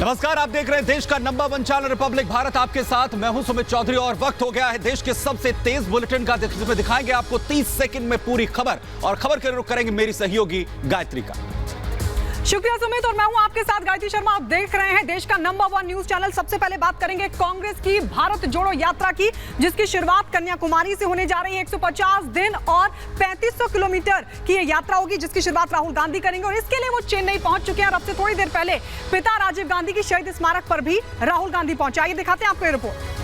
नमस्कार, आप देख रहे हैं देश का नंबर 1 चैनल रिपब्लिक भारत आपके साथ। मैं हूं सुमित चौधरी और वक्त हो गया है देश के सबसे तेज बुलेटिन का, जिसमें दिखाएंगे आपको 30 सेकंड में पूरी खबर और खबर के रुख करेंगे मेरी सहयोगी गायत्री का। शुक्रिया सुमित, और मैं हूं आपके साथ गायत्री शर्मा। आप देख रहे हैं देश का नंबर 1 न्यूज चैनल। सबसे पहले बात करेंगे कांग्रेस की भारत जोड़ो यात्रा की, जिसकी शुरुआत कन्याकुमारी से होने जा रही है। 150 दिन और 3500 किलोमीटर की ये यात्रा होगी, जिसकी शुरुआत राहुल गांधी करेंगे और इसके लिए वो चेन्नई पहुंच चुके हैं। और अब से थोड़ी देर पहले पिता राजीव गांधी की शहीद स्मारक पर भी राहुल गांधी पहुंचे। आइए दिखाते हैं आपको ये रिपोर्ट।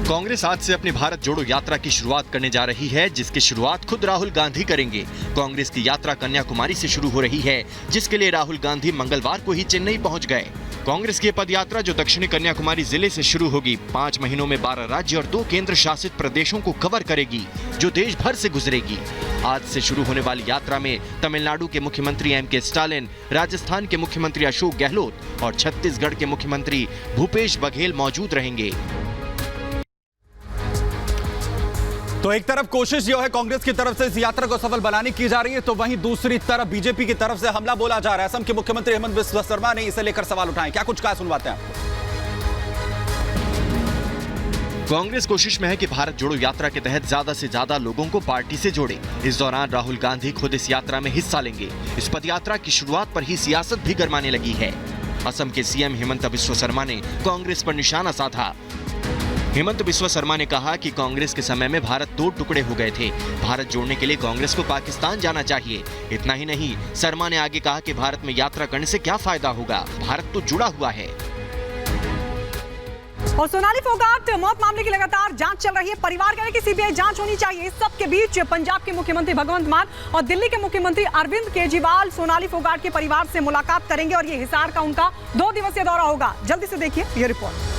कांग्रेस आज से अपनी भारत जोड़ो यात्रा की शुरुआत करने जा रही है, जिसकी शुरुआत खुद राहुल गांधी करेंगे। कांग्रेस की यात्रा कन्याकुमारी से शुरू हो रही है, जिसके लिए राहुल गांधी मंगलवार को ही चेन्नई पहुंच गए। कांग्रेस की पद यात्रा जो दक्षिणी कन्याकुमारी जिले से शुरू होगी, 5 महीनों में 12 राज्य और 2 केंद्र शासित प्रदेशों को कवर करेगी, जो देश भर से गुजरेगी। आज से शुरू होने वाली यात्रा में तमिलनाडु के मुख्यमंत्री M.K. स्टालिन, राजस्थान के मुख्यमंत्री अशोक गहलोत और छत्तीसगढ़ के मुख्यमंत्री भूपेश बघेल मौजूद रहेंगे। तो एक तरफ कोशिश जो है कांग्रेस की तरफ से इस यात्रा को सफल बनाने की जा रही है, तो वहीं दूसरी तरफ बीजेपी की तरफ से हमला बोला जा रहा है। असम के मुख्यमंत्री हेमंत बिस्वा शर्मा ने इसे लेकर सवाल उठाए। क्या कुछ कहा, सुनवाते हैं आपको। कांग्रेस कोशिश में है कि भारत जोड़ो यात्रा के तहत ज्यादा से ज्यादा लोगों को पार्टी से जोड़े। इस दौरान राहुल गांधी खुद इस यात्रा में हिस्सा लेंगे। इस पदयात्रा की शुरुआत पर ही सियासत भी गरमाने लगी है। असम के सीएम हेमंत बिस्वा शर्मा ने कांग्रेस पर निशाना साधा। हेमंत बिस्वा शर्मा ने कहा कि कांग्रेस के समय में भारत 2 टुकड़े हो गए थे। भारत जोड़ने के लिए कांग्रेस को पाकिस्तान जाना चाहिए। इतना ही नहीं, शर्मा ने आगे कहा कि भारत में यात्रा करने से क्या फायदा होगा, भारत तो जुड़ा हुआ है। और सोनाली फोगाट मौत मामले की लगातार जांच चल रही है। परिवार कह रहे हैं कि सीबीआई जांच होनी चाहिए। इस सब के बीच पंजाब के मुख्यमंत्री भगवंत मान और दिल्ली के मुख्यमंत्री अरविंद केजरीवाल सोनाली फोगाट के परिवार से मुलाकात करेंगे और ये हिसार का उनका 2 दिवसीय दौरा होगा। जल्दी से देखिए ये रिपोर्ट।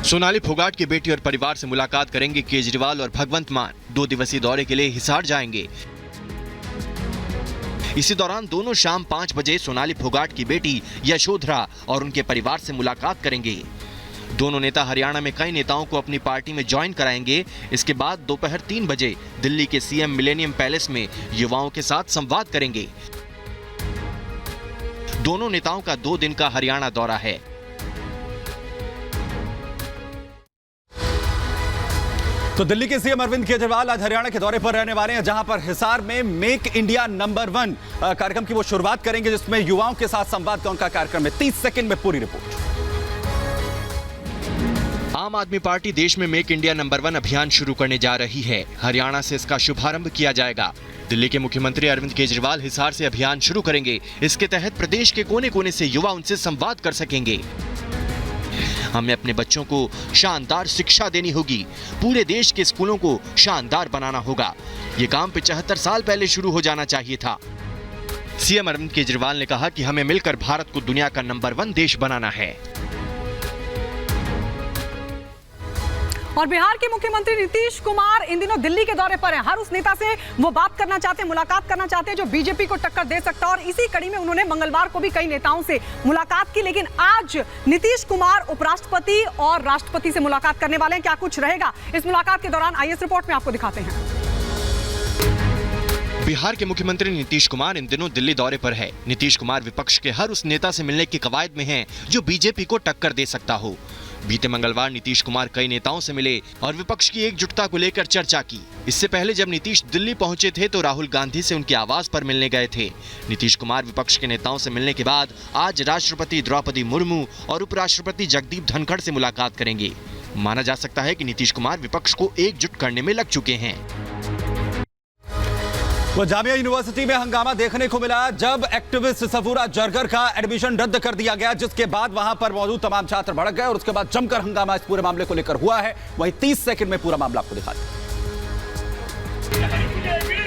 सोनाली फोगाट की बेटी और परिवार से मुलाकात करेंगे केजरीवाल और भगवंत मान। 2 दिवसीय दौरे के लिए हिसार जाएंगे। इसी दौरान दोनों शाम 5 बजे सोनाली फोगाट की बेटी यशोधरा और उनके परिवार से मुलाकात करेंगे। दोनों नेता हरियाणा में कई नेताओं को अपनी पार्टी में ज्वाइन कराएंगे। इसके बाद दोपहर 3 बजे दिल्ली के सीएम मिलेनियम पैलेस में युवाओं के साथ संवाद करेंगे। दोनों नेताओं का 2 दिन का हरियाणा दौरा है। तो दिल्ली के सीएम अरविंद केजरीवाल आज हरियाणा के दौरे पर रहने वाले हैं, जहां पर हिसार में मेक इंडिया नंबर 1 कार्यक्रम की वो शुरुआत करेंगे, जिसमें युवाओं के साथ संवाद का उनका कार्यक्रम है। 30 सेकंड में पूरी रिपोर्ट। आम आदमी पार्टी देश में मेक इंडिया नंबर 1 अभियान शुरू करने जा रही है। हरियाणा से इसका शुभारंभ किया जाएगा। दिल्ली के मुख्यमंत्री अरविंद केजरीवाल हिसार से अभियान शुरू करेंगे। इसके तहत प्रदेश के कोने कोने से युवा उनसे संवाद कर सकेंगे। हमें अपने बच्चों को शानदार शिक्षा देनी होगी। पूरे देश के स्कूलों को शानदार बनाना होगा। ये काम 75 साल पहले शुरू हो जाना चाहिए था। सीएम अरविंद केजरीवाल ने कहा कि हमें मिलकर भारत को दुनिया का नंबर 1 देश बनाना है। और बिहार के मुख्यमंत्री नीतीश कुमार इन दिनों दिल्ली के दौरे पर हैं। हर उस नेता से वो बात करना चाहते हैं, मुलाकात करना चाहते हैं जो बीजेपी को टक्कर दे सकता है। और इसी कड़ी में उन्होंने मंगलवार को भी कई नेताओं से मुलाकात की। लेकिन आज नीतीश कुमार उपराष्ट्रपति और राष्ट्रपति से मुलाकात करने वाले हैं। क्या कुछ रहेगा इस मुलाकात के दौरान, आइए इस रिपोर्ट में आपको दिखाते हैं। बिहार के मुख्यमंत्री नीतीश कुमार इन दिनों दिल्ली दौरे पर है। नीतीश कुमार विपक्ष के हर उस नेता से मिलने की कवायद में हैं जो बीजेपी को टक्कर दे सकता हो। बीते मंगलवार नीतीश कुमार कई नेताओं से मिले और विपक्ष की एकजुटता को लेकर चर्चा की। इससे पहले जब नीतीश दिल्ली पहुंचे थे तो राहुल गांधी से उनके आवास पर मिलने गए थे। नीतीश कुमार विपक्ष के नेताओं से मिलने के बाद आज राष्ट्रपति द्रौपदी मुर्मू और उपराष्ट्रपति जगदीप धनखड़ से मुलाकात करेंगे। माना जा सकता है कि नीतीश कुमार विपक्ष को एकजुट करने में लग चुके हैं। तो जामिया यूनिवर्सिटी में हंगामा देखने को मिला जब एक्टिविस्ट सफूरा जरगर का एडमिशन रद्द कर दिया गया, जिसके बाद वहां पर मौजूद तमाम छात्र भड़क गए और उसके बाद जमकर हंगामा इस पूरे मामले को लेकर हुआ है। वहीं 30 सेकंड में पूरा मामला आपको दिखाते हैं।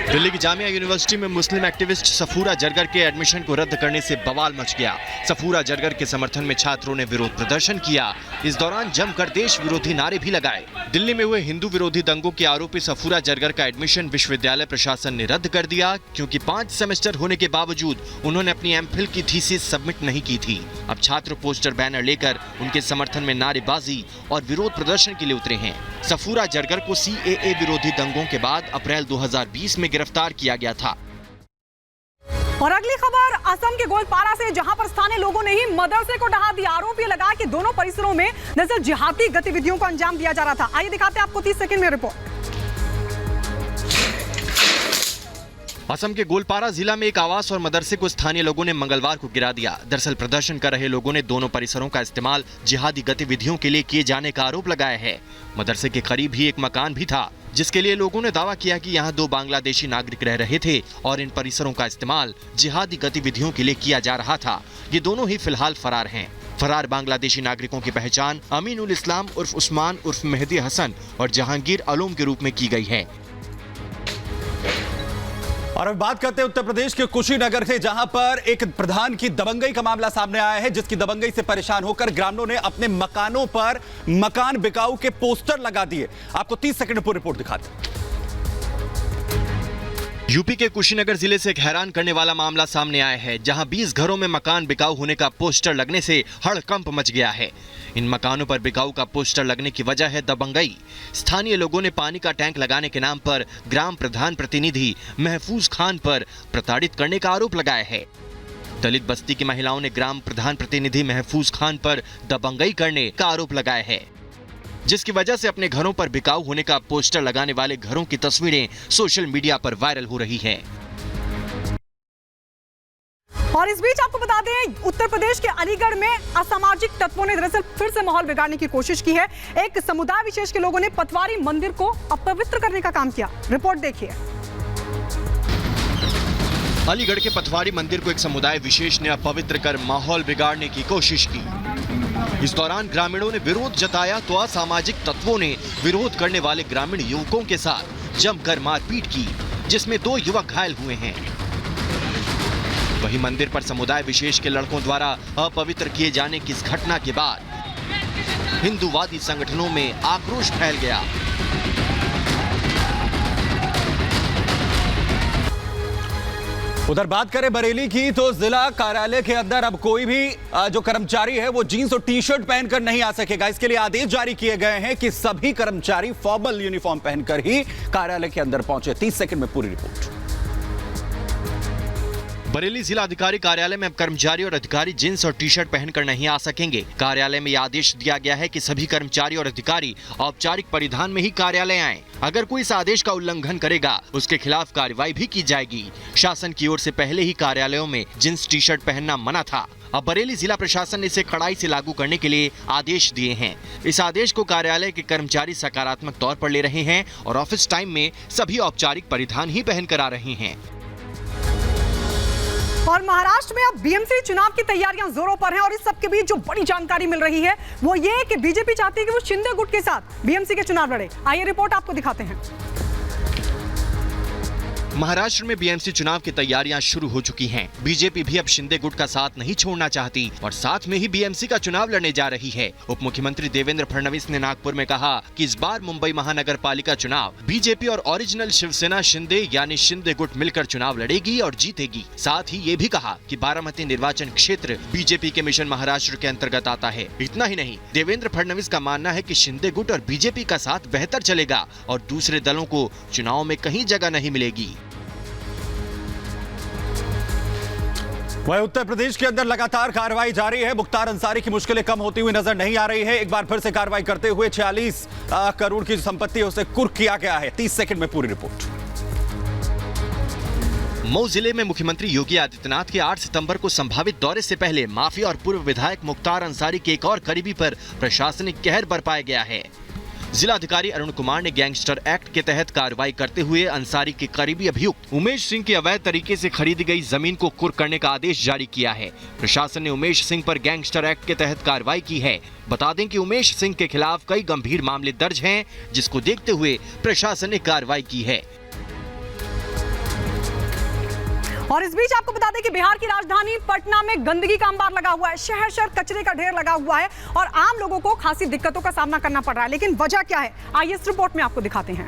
दिल्ली की जामिया यूनिवर्सिटी में मुस्लिम एक्टिविस्ट सफूरा जरगर के एडमिशन को रद्द करने से बवाल मच गया। सफूरा जरगर के समर्थन में छात्रों ने विरोध प्रदर्शन किया। इस दौरान जमकर देश विरोधी नारे भी लगाए। दिल्ली में हुए हिंदू विरोधी दंगों के आरोपी सफूरा जरगर का एडमिशन विश्वविद्यालय प्रशासन ने रद्द कर दिया, क्योंकि 5 सेमेस्टर होने के बावजूद उन्होंने अपनी एमफिल की थीसिस सबमिट नहीं की थी। अब छात्र पोस्टर बैनर लेकर उनके समर्थन में नारेबाजी और विरोध प्रदर्शन के लिए उतरे हैं। सफूरा जरगर को CAA विरोधी दंगों के बाद अप्रैल 2020 में गिरफ्तार किया गया था। और अगली खबर असम के गोलपारा से, जहां पर स्थानीय लोगों ने ही मदरसे को ढहा दिया। आरोप ये लगा कि दोनों परिसरों में दरअसल जिहादी गतिविधियों को अंजाम दिया जा रहा था। आइए दिखाते हैं आपको 30 सेकंड में रिपोर्ट। असम के गोलपारा जिला में एक आवास और मदरसे को स्थानीय लोगों ने मंगलवार को गिरा दिया। दरअसल प्रदर्शन कर रहे लोगों ने दोनों परिसरों का इस्तेमाल जिहादी गतिविधियों के लिए किए जाने का आरोप लगाया है। मदरसे के करीब ही एक मकान भी था, जिसके लिए लोगों ने दावा किया कि यहाँ 2 बांग्लादेशी नागरिक रह रहे थे और इन परिसरों का इस्तेमाल जिहादी गतिविधियों के लिए किया जा रहा था। ये दोनों ही फिलहाल फरार हैं। फरार बांग्लादेशी नागरिकों की पहचान अमीन उल इस्लाम उर्फ उस्मान उर्फ मेहदी हसन और जहांगीर आलम के रूप में की गई है। और अब बात करते हैं उत्तर प्रदेश के कुशीनगर से, जहां पर एक प्रधान की दबंगई का मामला सामने आया है, जिसकी दबंगई से परेशान होकर ग्रामीणों ने अपने मकानों पर मकान बिकाऊ के पोस्टर लगा दिए। आपको 30 सेकंड पूरी रिपोर्ट दिखाते हैं। यूपी के कुशीनगर जिले से एक हैरान करने वाला मामला सामने आया है, जहां 20 घरों में मकान बिकाऊ होने का पोस्टर लगने से हड़कंप मच गया है। इन मकानों पर बिकाऊ का पोस्टर लगने की वजह है दबंगई। स्थानीय लोगों ने पानी का टैंक लगाने के नाम पर ग्राम प्रधान प्रतिनिधि महफूज खान पर प्रताड़ित करने का आरोप लगाया है। दलित बस्ती की महिलाओं ने ग्राम प्रधान प्रतिनिधि महफूज खान पर दबंगई करने का आरोप लगाया है, जिसकी वजह से अपने घरों पर बिकाऊ होने का पोस्टर लगाने वाले घरों की तस्वीरें सोशल मीडिया पर वायरल हो रही है। और इस बीच आपको बता दें, उत्तर प्रदेश के अलीगढ़ में असामाजिक तत्वों ने दरअसल फिर से माहौल बिगाड़ने की कोशिश की है। एक समुदाय विशेष के लोगों ने पटवारी मंदिर को अपवित्र करने का काम किया। रिपोर्ट देखिए। अलीगढ़ के पटवारी मंदिर को एक समुदाय विशेष ने अपवित्र कर माहौल बिगाड़ने की कोशिश की। इस दौरान ग्रामीणों ने विरोध जताया तो असामाजिक तत्वों ने विरोध करने वाले ग्रामीण युवकों के साथ जमकर मारपीट की, जिसमें 2 युवक घायल हुए हैं। वहीं मंदिर पर समुदाय विशेष के लड़कों द्वारा अपवित्र किए जाने की इस घटना के बाद हिंदूवादी संगठनों में आक्रोश फैल गया। उधर बात करें बरेली की, तो जिला कार्यालय के अंदर अब कोई भी जो कर्मचारी है वो जीन्स और टी-शर्ट पहनकर नहीं आ सकेगा। इसके लिए आदेश जारी किए गए हैं कि सभी कर्मचारी फॉर्मल यूनिफॉर्म पहनकर ही कार्यालय के अंदर पहुंचे। 30 सेकंड में पूरी रिपोर्ट। बरेली जिला अधिकारी कार्यालय में अब कर्मचारी और अधिकारी जींस और टी-शर्ट पहनकर नहीं आ सकेंगे। कार्यालय में यह आदेश दिया गया है कि सभी कर्मचारी और अधिकारी औपचारिक परिधान में ही कार्यालय आएं। अगर कोई इस आदेश का उल्लंघन करेगा, उसके खिलाफ कार्रवाई भी की जाएगी। शासन की ओर से पहले ही कार्यालयों में जींस टी-शर्ट पहनना मना था। अब बरेली जिला प्रशासन ने इसे कड़ाई से लागू करने के लिए आदेश दिए हैं। इस आदेश को कार्यालय के कर्मचारी सकारात्मक तौर पर ले रहे हैं और ऑफिस टाइम में सभी औपचारिक परिधान ही पहनकर आ रहे हैं। और महाराष्ट्र में अब बीएमसी चुनाव की तैयारियां जोरों पर हैं और इस सब के बीच जो बड़ी जानकारी मिल रही है वो ये कि बीजेपी चाहती है कि वो शिंदे गुट के साथ बीएमसी के चुनाव लड़े। आइए रिपोर्ट आपको दिखाते हैं। महाराष्ट्र में बीएमसी चुनाव की तैयारियां शुरू हो चुकी हैं। बीजेपी भी अब शिंदे गुट का साथ नहीं छोड़ना चाहती और साथ में ही बीएमसी का चुनाव लड़ने जा रही है। उप मुख्यमंत्री देवेंद्र फडणवीस ने नागपुर में कहा कि इस बार मुंबई महानगर पालिका चुनाव बीजेपी और ओरिजिनल शिवसेना शिंदे यानी शिंदे गुट मिलकर चुनाव लड़ेगी और जीतेगी। साथ ही ये भी कहा कि बारामती निर्वाचन क्षेत्र बीजेपी के मिशन महाराष्ट्र के अंतर्गत आता है। इतना ही नहीं, देवेंद्र फडणवीस का मानना है कि शिंदे गुट और बीजेपी का साथ बेहतर चलेगा और दूसरे दलों को चुनाव में कहीं जगह नहीं मिलेगी। वह उत्तर प्रदेश के अंदर लगातार कार्रवाई जारी है। मुख्तार अंसारी की मुश्किलें कम होती हुई नजर नहीं आ रही है। एक बार फिर से कार्रवाई करते हुए 46 करोड़ की संपत्ति उसे कुर्क किया गया है। 30 सेकंड में पूरी रिपोर्ट। मऊ जिले में मुख्यमंत्री योगी आदित्यनाथ के 8 सितंबर को संभावित दौरे से पहले माफिया और पूर्व विधायक मुख्तार अंसारी के एक और करीबी पर प्रशासनिक कहर बरपाया गया है। जिलाधिकारी अरुण कुमार ने गैंगस्टर एक्ट के तहत कार्रवाई करते हुए अंसारी के करीबी अभियुक्त उमेश सिंह की अवैध तरीके से खरीदी गई जमीन को कुर्क करने का आदेश जारी किया है। प्रशासन ने उमेश सिंह पर गैंगस्टर एक्ट के तहत कार्रवाई की है। बता दें कि उमेश सिंह के खिलाफ कई गंभीर मामले दर्ज हैं, जिसको देखते हुए प्रशासन ने कार्रवाई की है। और इस बीच आपको बता दें कि बिहार की राजधानी पटना में गंदगी का अंबार लगा हुआ है। शहर शहर कचरे का ढेर लगा हुआ है और आम लोगों को खासी दिक्कतों का सामना करना पड़ रहा है। लेकिन वजह क्या है, आइए इस रिपोर्ट में आपको दिखाते हैं।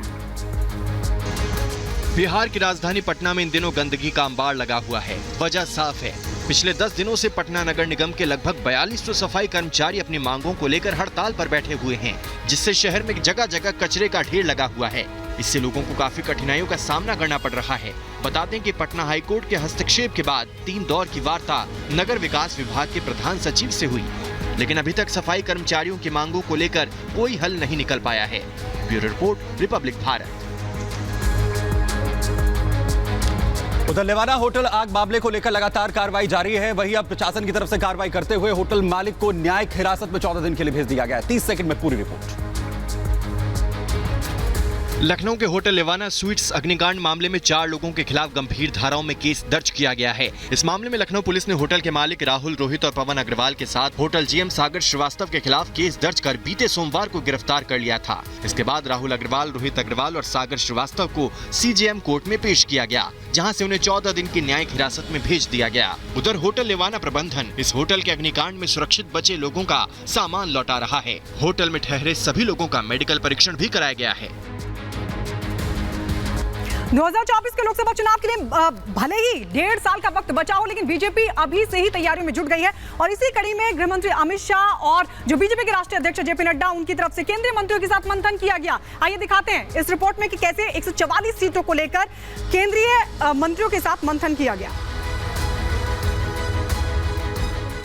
बिहार की राजधानी पटना में इन दिनों गंदगी का अंबार लगा हुआ है। वजह साफ है, पिछले 10 दिनों से पटना नगर निगम के लगभग 4200 सफाई कर्मचारी अपनी मांगों को लेकर हड़ताल पर बैठे हुए हैं, जिससे शहर में जगह जगह कचरे का ढेर लगा हुआ है। इससे लोगों को काफी कठिनाइयों का सामना करना पड़ रहा है। बता दें कि पटना हाईकोर्ट के हस्तक्षेप के बाद 3 दौर की वार्ता नगर विकास विभाग के प्रधान सचिव से हुई, लेकिन अभी तक सफाई कर्मचारियों की मांगों को लेकर कोई हल नहीं निकल पाया है। Bureau report, Republic Bharat. उधर लेवाना होटल आग मामले को लेकर लगातार कार्रवाई जारी है। वहीं अब प्रशासन की तरफ से कार्रवाई करते हुए होटल मालिक को न्यायिक हिरासत में 14 दिन के लिए भेज दिया गया है। 30 सेकंड में पूरी रिपोर्ट। लखनऊ के होटल लेवाना स्वीट्स अग्निकांड मामले में 4 लोगों के खिलाफ गंभीर धाराओं में केस दर्ज किया गया है। इस मामले में लखनऊ पुलिस ने होटल के मालिक राहुल, रोहित और पवन अग्रवाल के साथ होटल जीएम सागर श्रीवास्तव के खिलाफ केस दर्ज कर बीते सोमवार को गिरफ्तार कर लिया था। इसके बाद राहुल अग्रवाल, रोहित अग्रवाल और सागर श्रीवास्तव को सीजेएम कोर्ट में पेश किया गया, जहां से उन्हें 14 दिन की न्यायिक हिरासत में भेज दिया गया। उधर होटल लेवाना प्रबंधन इस होटल के अग्निकांड में सुरक्षित बचे लोगों का सामान लौटा रहा है। होटल में ठहरे सभी लोगों का मेडिकल परीक्षण भी कराया गया है। 2024 के लोकसभा चुनाव के लिए भले ही 1.5 साल का वक्त बचा हो, लेकिन बीजेपी अभी से ही तैयारियों में जुट गई है। और इसी कड़ी में गृह मंत्री अमित शाह और जो बीजेपी के राष्ट्रीय अध्यक्ष जेपी नड्डा, उनकी तरफ से केंद्रीय मंत्रियों के साथ मंथन किया गया। आइए दिखाते हैं इस रिपोर्ट में कि कैसे 144 सीटों को लेकर केंद्रीय मंत्रियों के साथ मंथन किया गया।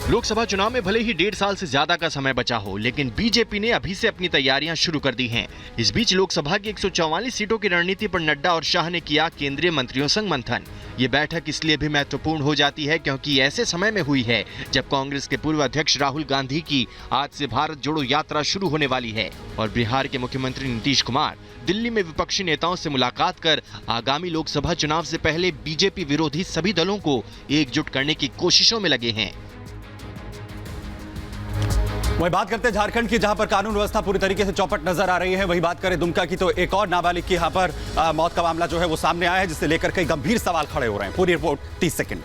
लोकसभा चुनाव में भले ही 1.5 साल से ज्यादा का समय बचा हो, लेकिन बीजेपी ने अभी से अपनी तैयारियां शुरू कर दी हैं। इस बीच लोकसभा की 144 सीटों की रणनीति पर नड्डा और शाह ने किया केंद्रीय मंत्रियों संग मंथन। ये बैठक इसलिए भी महत्वपूर्ण हो जाती है क्योंकि ऐसे समय में हुई है जब कांग्रेस के पूर्व अध्यक्ष राहुल गांधी की आज से भारत जोड़ो यात्रा शुरू होने वाली है और बिहार के मुख्यमंत्री नीतीश कुमार दिल्ली में विपक्षी नेताओं से मुलाकात कर आगामी लोकसभा चुनाव से पहले बीजेपी विरोधी सभी दलों को एकजुट करने की कोशिशों में लगे हैं। वही बात करते हैं झारखंड की, जहां पर कानून व्यवस्था पूरी तरीके से चौपट नजर आ रही है। वही बात करें दुमका की, तो एक और नाबालिग की यहां पर मौत का मामला जो है वो सामने आया है, जिससे लेकर कई गंभीर सवाल खड़े हो रहे हैं। पूरी रिपोर्ट 30 सेकंड।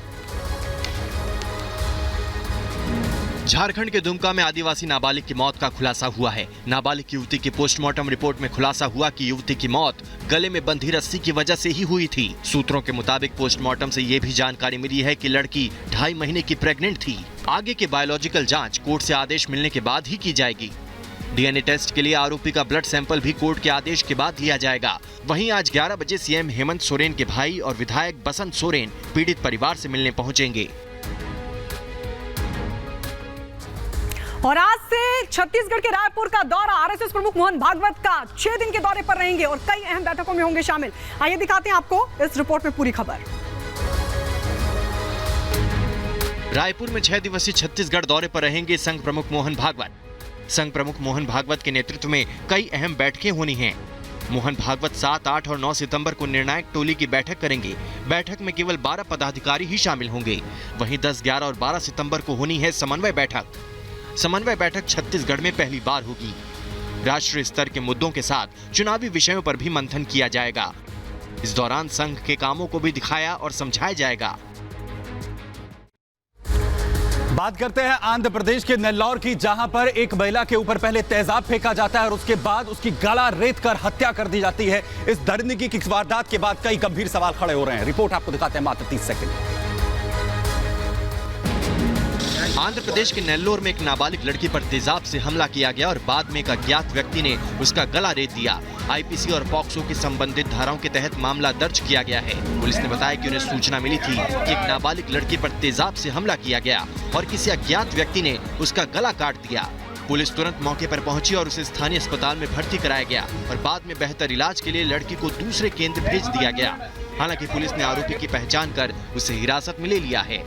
झारखंड के दुमका में आदिवासी नाबालिग की मौत का खुलासा हुआ है। नाबालिग युवती की पोस्टमार्टम रिपोर्ट में खुलासा हुआ कि युवती की मौत गले में बंधी रस्सी की वजह से ही हुई थी। सूत्रों के मुताबिक पोस्टमार्टम से ये भी जानकारी मिली है कि लड़की 2.5 महीने की प्रेग्नेंट थी। आगे की बायोलॉजिकल जांच कोर्ट से आदेश मिलने के बाद ही की जाएगी। डीएनए टेस्ट के लिए आरोपी का ब्लड सैंपल भी कोर्ट के आदेश के बाद लिया जाएगा। वहीं आज 11 बजे सीएम हेमंत सोरेन के भाई और विधायक बसंत सोरेन पीड़ित परिवार से मिलने पहुंचेंगे। और आज से छत्तीसगढ़ के रायपुर का दौरा, आरएसएस प्रमुख मोहन भागवत का 6 दिन के दौरे पर रहेंगे और कई अहम बैठकों में होंगे शामिल। आइए दिखाते हैं आपको इस रिपोर्ट में पूरी खबर। रायपुर में 6 दिवसीय छत्तीसगढ़ दौरे पर रहेंगे संघ प्रमुख मोहन भागवत। संघ प्रमुख मोहन भागवत के नेतृत्व में कई अहम बैठकें होनी हैं। मोहन भागवत 7, 8 और 9 सितंबर को निर्णायक टोली की बैठक करेंगे। बैठक में केवल 12 पदाधिकारी ही शामिल होंगे। वहीं 10, 11 और 12 सितंबर को होनी है समन्वय बैठक। समन्वय बैठक छत्तीसगढ़ में पहली बार होगी। राष्ट्रीय स्तर के मुद्दों के साथ चुनावी विषयों पर भी मंथन किया जाएगा। इस दौरान संघ के कामों को भी दिखाया और समझाया जाएगा। बात करते हैं आंध्र प्रदेश के नेल्लौर की, जहां पर एक महिला के ऊपर पहले तेजाब फेंका जाता है और उसके बाद उसकी गला रेत कर हत्या कर दी जाती है। इस दर्दनाक की वारदात के बाद कई गंभीर सवाल खड़े हो रहे हैं। रिपोर्ट आपको दिखाते हैं मात्र 30 सेकंड। आंध्र प्रदेश के नेल्लोर में एक नाबालिग लड़की पर तेजाब से हमला किया गया और बाद में एक अज्ञात व्यक्ति ने उसका गला रेत दिया। आईपीसी और पॉक्सो की संबंधित धाराओं के तहत मामला दर्ज किया गया है। पुलिस ने बताया कि उन्हें सूचना मिली थी कि एक नाबालिग लड़की पर तेजाब से हमला किया गया और किसी अज्ञात व्यक्ति ने उसका गला काट दिया। पुलिस तुरंत मौके पर पहुंची और उसे स्थानीय अस्पताल में भर्ती कराया गया और बाद में बेहतर इलाज के लिए लड़की को दूसरे केंद्र भेज दिया गया। हालांकि पुलिस ने आरोपी की पहचान कर उसे हिरासत में ले लिया है।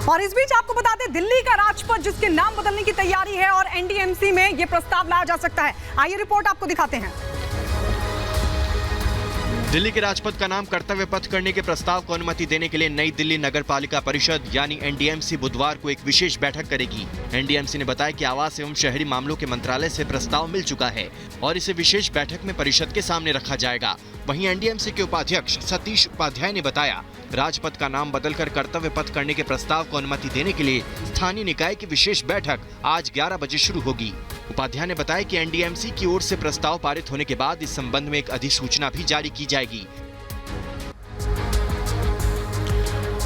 और इस बीच आपको बता दें, दिल्ली का राजपथ जिसके नाम बदलने की तैयारी है और एनडीएमसी में यह प्रस्ताव लाया जा सकता है। आइए रिपोर्ट आपको दिखाते हैं। दिल्ली के राजपथ का नाम कर्तव्य पथ करने के प्रस्ताव को अनुमति देने के लिए नई दिल्ली नगर पालिका परिषद यानी एनडीएमसी बुधवार को एक विशेष बैठक करेगी। एनडीएमसी ने बताया कि आवास एवं शहरी मामलों के मंत्रालय से प्रस्ताव मिल चुका है और इसे विशेष बैठक में परिषद के सामने रखा जाएगा। वहीं एनडीएमसी के उपाध्यक्ष सतीश उपाध्याय ने बताया, राजपथ का नाम बदलकर कर्तव्य पथ करने के प्रस्ताव को अनुमति देने के लिए स्थानीय निकाय की विशेष बैठक आज 11 बजे शुरू होगी। उपाध्याय ने बताया कि एनडीएमसी की ओर से प्रस्ताव पारित होने के बाद इस संबंध में एक अधिसूचना भी जारी की जाएगी।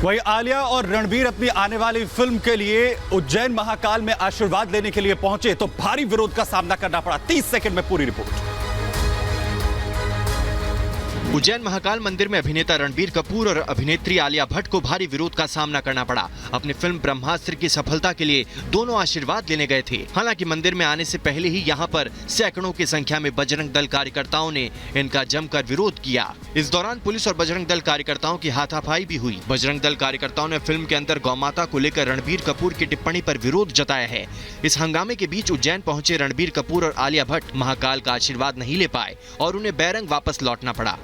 वहीं आलिया और रणबीर अपनी आने वाली फिल्म के लिए उज्जैन महाकाल में आशीर्वाद लेने के लिए पहुंचे तो भारी विरोध का सामना करना पड़ा। 30 सेकंड में पूरी रिपोर्ट। उज्जैन महाकाल मंदिर में अभिनेता रणबीर कपूर और अभिनेत्री आलिया भट्ट को भारी विरोध का सामना करना पड़ा। अपनी फिल्म ब्रह्मास्त्र की सफलता के लिए दोनों आशीर्वाद लेने गए थे। हालांकि मंदिर में आने से पहले ही यहां पर सैकड़ों की संख्या में बजरंग दल कार्यकर्ताओं ने इनका जमकर विरोध किया। इस दौरान पुलिस और बजरंग दल कार्यकर्ताओं की हाथापाई भी हुई। बजरंग दल कार्यकर्ताओं ने फिल्म के अंदर गौमाता को लेकर रणबीर कपूर की टिप्पणी पर विरोध जताया है। इस हंगामे के बीच उज्जैन पहुंचे रणबीर कपूर और आलिया भट्ट महाकाल का आशीर्वाद नहीं ले पाए और उन्हें बैरंग वापस लौटना पड़ा।